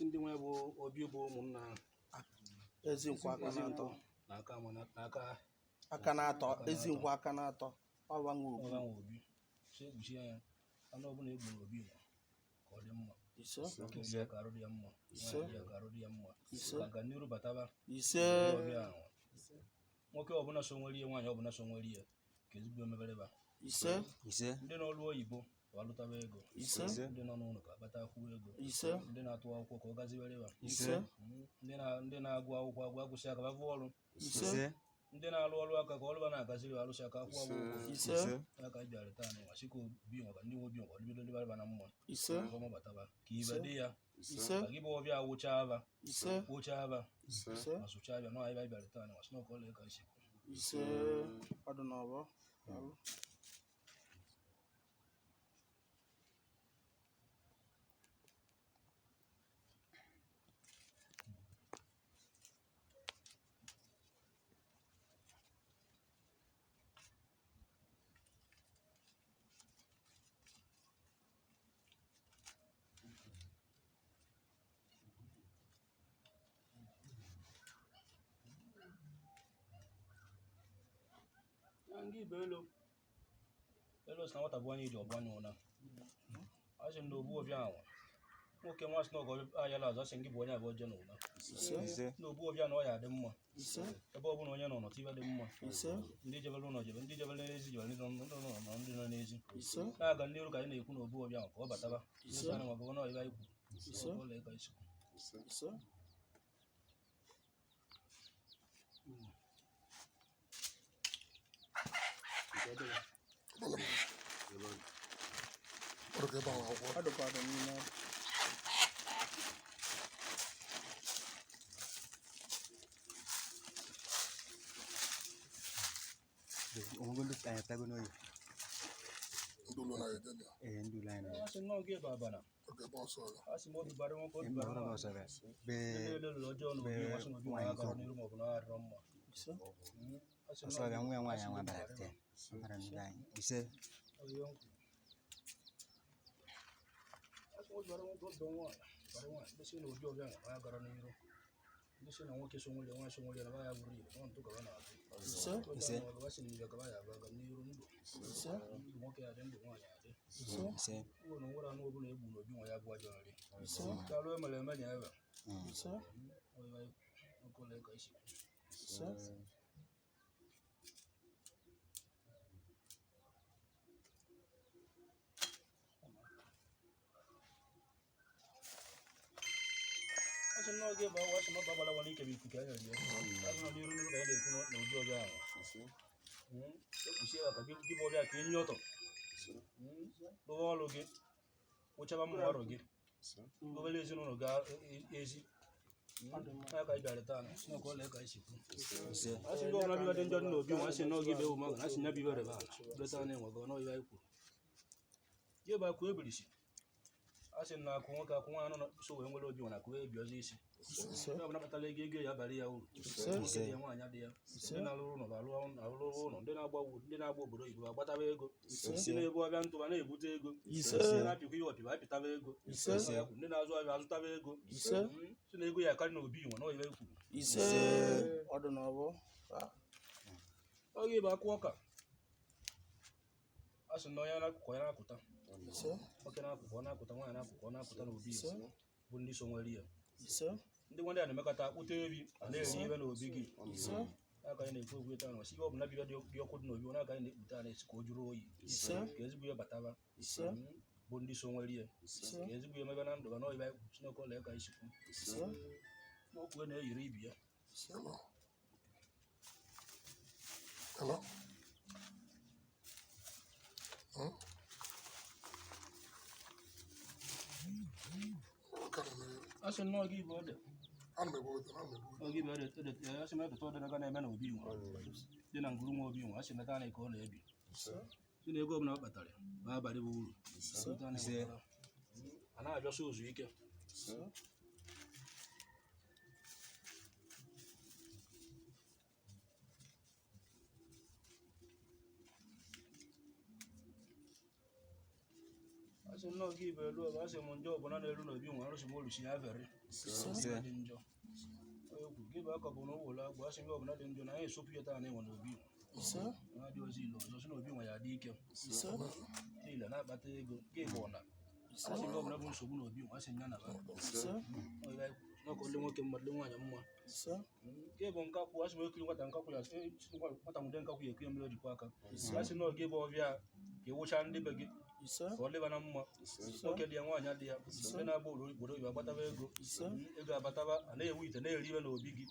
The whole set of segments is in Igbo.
ndị nwe bụ obi bụ ụmụnna ezi nkwa aka na-atọ ezi nkwa aka na-atọ ọwa nwe obi ekpuchie ya anụ ọbụla egburu obi ka ọ dị mma ka arụ dị ya mma ka arụ dị ya mma ka n'iru bataba nwoke ọbụla so nwere ihe nwaanyị ọbụla so nwere ihe ka ezigbo emebereba ndị n'ọrụ oyibo ka ọ lụtaba ego ndị nọ n'ụlọ ka akpata akwụkwọ ego ndị na-atụ akwụkwọ ka ọ gazibereba ndị na-agụ akwụkwọ agụsị aka bavụ ọrụ ndị na-alụ ọrụ aka ka ọlụba na-agaziri alụsị aka akwụkwọ ya ka bịara taa na nwachika obi nwa ka ndị nwe obi nwa ọdịbido dịbarịba na mma ọmụbataba ka ibe dị ya ka gị bụ ọbịa wụchaa aba ma sụchaa abịa n'ọhịa bịara taa na nwachị na ọka ọla ka isi ndị ibe elu si na nwata bụ anya iji ọgbanye ụna asị m na ogbu obi ahụ nwoke nwa sị na ọgọ ayala azụ asị gị bụ onye abụọ je n'ụna na ogbu obi a na ọ ya dị mma ebe ọ bụla onye nọ nọtụ ibe dị mma ndị jebere ụlọ jebe ndị jebere n'ezi jebere ndị nọ n'ezi na-aga n'iru ka anyị na-ekwu na ogbu obi ahụ ka ọ bataba na maka ọnụ ọyịba ikwu ọla ịka isi Ungulu kaya tago no yo. Ndulu na yedenya. Ndulu na. Asi no ge baba na. Okay, boss. Asi mo dubare mo ko dubare mo sara. Be lojo no bi wasu no bi wa ga ni rumo ko na romma. Asa ga ngwa ngwa ya ngwa ba te. Mara ndai. Ise. Ayo. Asi mo dubare mo ko do wa. Bare wa. Be se no ojo ga wa ga ni ru. Be se na nwoke so nwere nwa so nwere na ba ya buru ibe. Won to ka na. Ise. Wasi ni ga ba ya ga ni ru ndo. Ise. Nwoke ya dị nwa ya dị. Ise. Wo no wora no obu na egbu no bi nwa ya bụ ajọ nri. Ise. Ka lo emele eme nya ebe. Ise. Oyi ba ko le ka isi. Ise. N'oge bụ awa sịma gbabala wala ike bụ ikuku anya dị azụ na n'iru n'iru ka anyị na-ekwu na ụdị ọbịa ahụ ekpuchie ya ka gị bụ ọbịa ka enyi ọtọ rụwa ọrụ gị wụchaba mma ọrụ gị obere ezinụlọ ga ezi ya ka anyị bịara taa na sinọka ọla ka anyị si kwu asị ndị ọbụla bịa dị njọ dị n'obi nwa asị n'oge ibe ewu maga na asị nya bụ ibere ba leta na enwe gọ n'ọhịa anyị kwuru ya bụ akụ ebirisi asị na akụ nwoke akwụ nwa anọ so wee nwere obi nwana akụ ebi ọzọ isi ọ bụ napụtala ego ya bara ya uru ya nwaanyị adị ya ndị na-alụrụ ụlọ arụrụ ụlọ ndị na-agba obodo oyibo agbataba ego ndị na-ebu ọbịa ntụba na-ebute ego ndị na-apịkwa ihe ọpịba apịtaba ego ndị na-azụ ọbịa azụtaba ego si na ego ya akarị na obi nwa na oyibo kwuru oge bụ akụ ọka a sị na onye na-akụkọ ya na-akụta nwoke na-akụkọ ọ na-akụta nwaanyị na-akụkọ ọ na-akụta n'obi ya bụ ndị so nwere ya ndị nwanne ya na-emekọta akpụta ebi a na-eri ibe n'obi gị aka anyị na-ekwu okwu taa nwasị ihe ọ bụla bido dị ọkụ dị n'obi ọ na-aka anyị na-ekpute a na-esi ka o jụrụ oyi ka ezigbo ya bataba bụ ndị so nwere ya ka ezigbo ya emebe na ndụ ga n'oyibo anyị kwuru Chineke ọla ka anyị sikwu n'okwu na-eyiri ibi ya asị nnọọ gị bụ ode oge ibe ede asị m eketa ọdịna ga na-eme na obi nwa dị na ngwuru nwa obi nwa asị meta na ka ọ na-ebi si na ego ọbụla ọ kpatara ma abalị bụ uru a na-abịa so ozu ike asị nnọọ gị bụ elu ọba asị m njọ ọbụla na-eru n'obi nwa arụsị m olusi ya veri dị njọ egwu gị bụ aka bụ na ụwụla agwụ asị m ọbụla dị njọ na anyị esopụ ya taa na enwe n'obi na-adị ozi ile ọzọ si n'obi nwa ya dị ike ile na-akpata ego gị bụ ọna asị m ọbụla bụ nsogbu n'obi nwa asị nya na ba n'ọkụ ndị nwoke mmadụ nwaanyị mma gị bụ nkakwụ asị m ekiri nwata nkakwụ ya nwata nwude nkakwụ ya ekiri mmiri ojikwa aka asị na oge bụ ọbịa ka ịwụcha ndị be gị ka ọ dịba na mma nwoke dị ya nwaanyị adị ya ndị na-agba obodo oyibo agbataba ego ego abataba a na-ewu ite na-eri ibe n'obi gị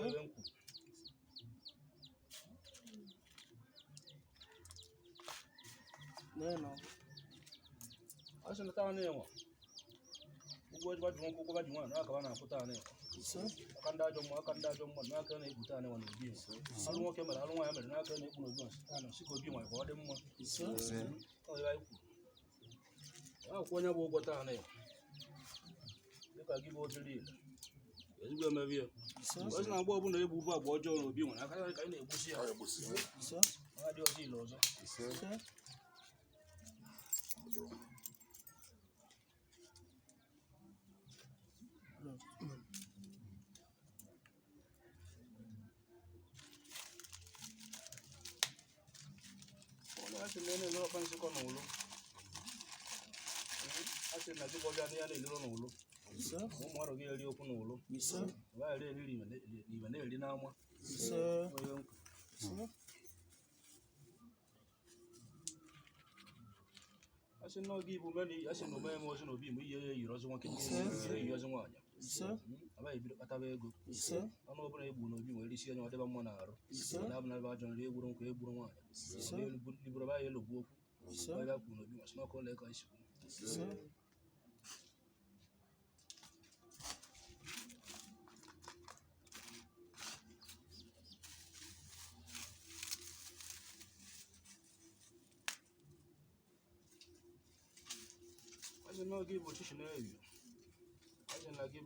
ebe nkwu asị na taa na-enwe ụgwọ ejigba ji nwoke ụgwọ ji nwaanyị aka na-akwụ taa na-enwe aka ndị ajọ mmadụ n'aka na-ekpu taa na-enwe n'obi alụ nwoke mere alụ nwaanyị mere n'aka na-ekpu n'obi si ka obi nwaanyị ka ọ dị mma akwụkwọ onye bụ ụgwọ taa na dịka gị bụ obere ile ezigbo emebi ya ozi na agba ọbụla egbu bụ agba ọjọọ n'obi nwere aka ka anyị na-egbusi ya ha dị ọzọ ile ọzọ asị na na-ele ọkpa nsịkọ n'ụlọ asị na gị bọbịa na ya na-elere n'ụlọ ụmụ ọrụ gị eri okwu n'ụlọ ghara eriri ibe na-eri n'ama asị na oge ibu mena asị na omee m ozi na obi mgbe ihe ya yiri ọzọ nwoke eyi ọzọ nwaanyị abaghị ebido kpataba ego ọnụ ọbụla egbu n'obi nwere isi onye ọ dịba mma na-arụ na abụ na ebe ajọ nri egburu nkwa egburu nwaanyị liburu aba ya elogbu okwu ebe kwuru n'obi masị n'ọkụ ụlọ ego isi asị na oge igbo chichi na-eyi asị na gị